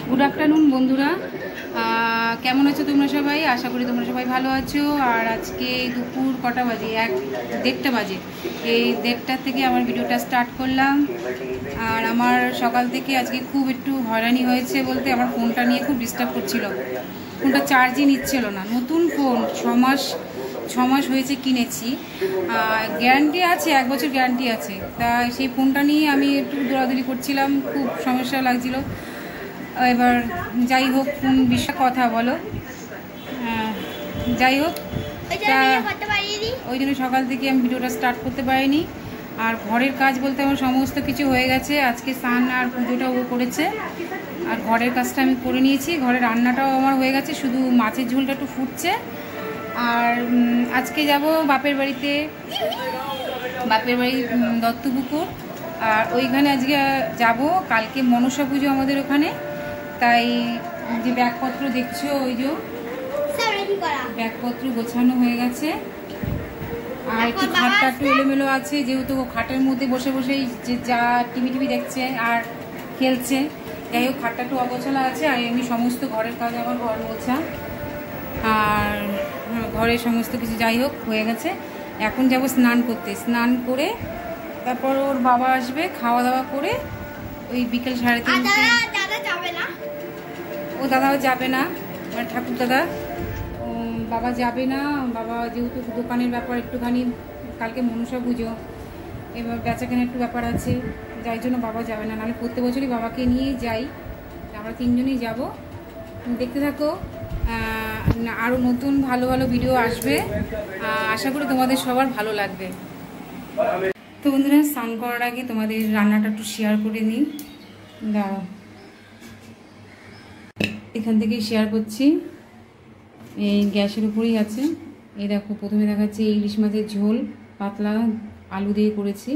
Good afternoon বন্ধুরা, কেমন আছো তোমরা সবাই? আশা করি তোমরা সবাই ভালো আছো। আর আজকে দুপুর কটা বাজে? 1-1:30 বাজে। এই 1:30 থেকে আমার ভিডিওটা স্টার্ট করলাম। আর আমার সকাল থেকে আজকে খুব একটু হয়রানি হয়েছে বলতে, আমার ফোনটা নিয়ে খুব ডিস্টার্ব করছিল। ফোনটা চার্জই নিচ্ছিল না। নতুন ফোন, 6 মাস হয়েছে কিনেছি, গ্যারান্টি আছে, 1 বছর গ্যারান্টি আছে। তা সেই ফোনটা নিয়ে আমি একটু দৌড়াদৌড়ি করছিলাম, খুব সমস্যা লাগছিল। এবার যাই হোক, কোন বিষয়ে কথা বলো, যাই হোক, তা ওই জন্য সকাল থেকে আমি ভিডিওটা স্টার্ট করতে পারিনি। আর ঘরের কাজ বলতে আমার সমস্ত কিছু হয়ে গেছে। আজকে স্নান আর পুজোটাও ও করেছে, আর ঘরের কাজটা আমি করে নিয়েছি। ঘরের রান্নাটাও আমার হয়ে গেছে, শুধু মাছের ঝোলটা একটু ফুটছে। আর আজকে যাব বাপের বাড়ি দত্তপুকুর। আর ওইখানে আজকে যাব। কালকে মনসা পুজো আমাদের ওখানে, তাই যে ব্যাগপত্র দেখছো, ওই যে ব্যাগপত্র গোছানো হয়ে গেছে। আর একটু খাটটা একটু এলোমেলো আছে, যেহেতু খাটের মধ্যে বসে বসেই যে যা টিভি দেখছে আর খেলছে। যাই হোক, খাটটা একটু অগোছালো আছে। আর এমনি সমস্ত ঘরের কাজ আমার ঘর মোছা আর ঘরের সমস্ত কিছু যাই হোক হয়ে গেছে। এখন যাব স্নান করতে। স্নান করে তারপর ওর বাবা আসবে, খাওয়া দাওয়া করে ওই বিকেল 3:30। ও দাদাও যাবে না, আমার ঠাকুর দাদা। বাবা যাবে না, বাবা যেহেতু দোকানের ব্যাপার একটুখানি, কালকে মনসা পুজো, এবার বেচাকেনার একটু ব্যাপার আছে, যাই জন্য বাবা যাবে না। নাহলে প্রত্যেক বছরই বাবাকে নিয়ে যাই। আমরা 3 জনই যাব। দেখতে থাকো, আরও নতুন ভালো ভালো ভিডিও আসবে। আশা করি তোমাদের সবার ভালো লাগবে। তো বন্ধুরা, স্নান করার আগে তোমাদের রান্নাটা একটু শেয়ার করে নিই। দাঁড়াও, এখান থেকেই শেয়ার করছি। এই গ্যাসের উপরেই আছে। এই দেখো, প্রথমে দেখাচ্ছি ইলিশ মাছের ঝোল, পাতলা আলু দিয়ে করেছি।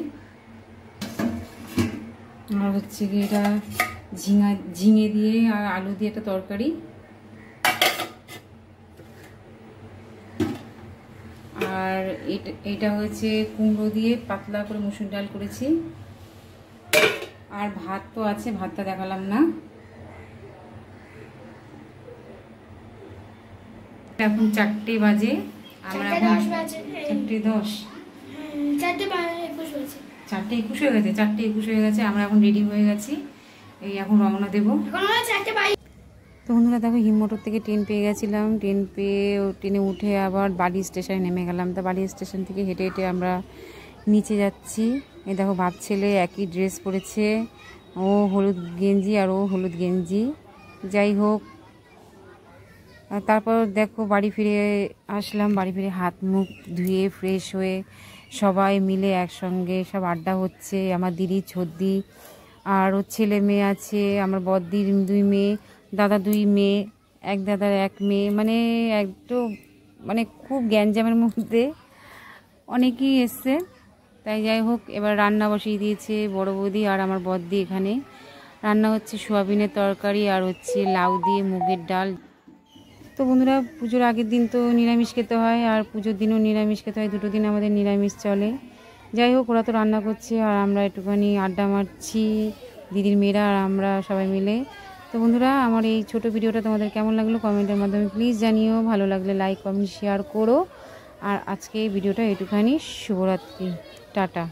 আর হচ্ছে কি, এটা ঝিঙে দিয়ে আর আলু দিয়ে একটা তরকারি। আর এটা হচ্ছে কুমড়ো দিয়ে পাতলা করে মসুর ডাল করেছি। আর ভাত তো আছে, ভাতটা দেখালাম না। এখন 4টে বাজে, আমরা এখন 4:10, 4:21 হয়ে গেছে। 4:21 হয়ে গেছে, আমরা এখন রেডি হয়ে গেছি। এই এখন রওনা দেবো। তো বন্ধুরা দেখো, হিমমোটর থেকে ট্রেন পেয়ে গেছিলাম। ট্রেনে উঠে আবার বালি স্টেশনে নেমে গেলাম। তা বালি স্টেশন থেকে হেঁটে হেঁটে আমরা নিচে যাচ্ছি। এই দেখো, বাপ ছেলে একই ড্রেস পরেছে, ও হলুদ গেঞ্জি আর ও হলুদ গেঞ্জি। যাই হোক, তারপর দেখো বাড়ি ফিরে আসলাম। বাড়ি ফিরে হাত মুখ ধুয়ে ফ্রেশ হয়ে সবাই মিলে একসঙ্গে সব আড্ডা হচ্ছে। আমার দিদি, ছদ্দি আর ওর ছেলে মেয়ে আছে, আমার বড়দির 2 মেয়ে, দাদা 2 মেয়ে, এক দাদার 1 মেয়ে, মানে খুব গ্যাঞ্জামের মধ্যে অনেকেই এসছে। তাই যাই হোক, এবার রান্না বসিয়ে দিয়েছে বড় বৌদি আর আমার বড়দি। এখানে রান্না হচ্ছে সোয়াবিনের তরকারি আর হচ্ছে লাউ দিয়ে মুগের ডাল। তো বন্ধুরা, পুজোর আগের দিন তো নিরামিষ খেতে হয়, আর পুজোর দিনও নিরামিষ খেতে হয়। 2 দিন আমাদের নিরামিষ চলে। যাই হোক, ওরা তো রান্না করছে আর আমরা একটুখানি আড্ডা মারছি, দিদির মেয়েরা আর আমরা সবাই মিলে। তো বন্ধুরা, আমার এই ছোট ভিডিওটা তোমাদের কেমন লাগলো কমেন্টের মাধ্যমে প্লিজ জানিও। ভালো লাগলে লাইক কমেন্ট শেয়ার করো। আর আজকে এই ভিডিওটা একটুখানি। শুভরাত্রি, টাটা।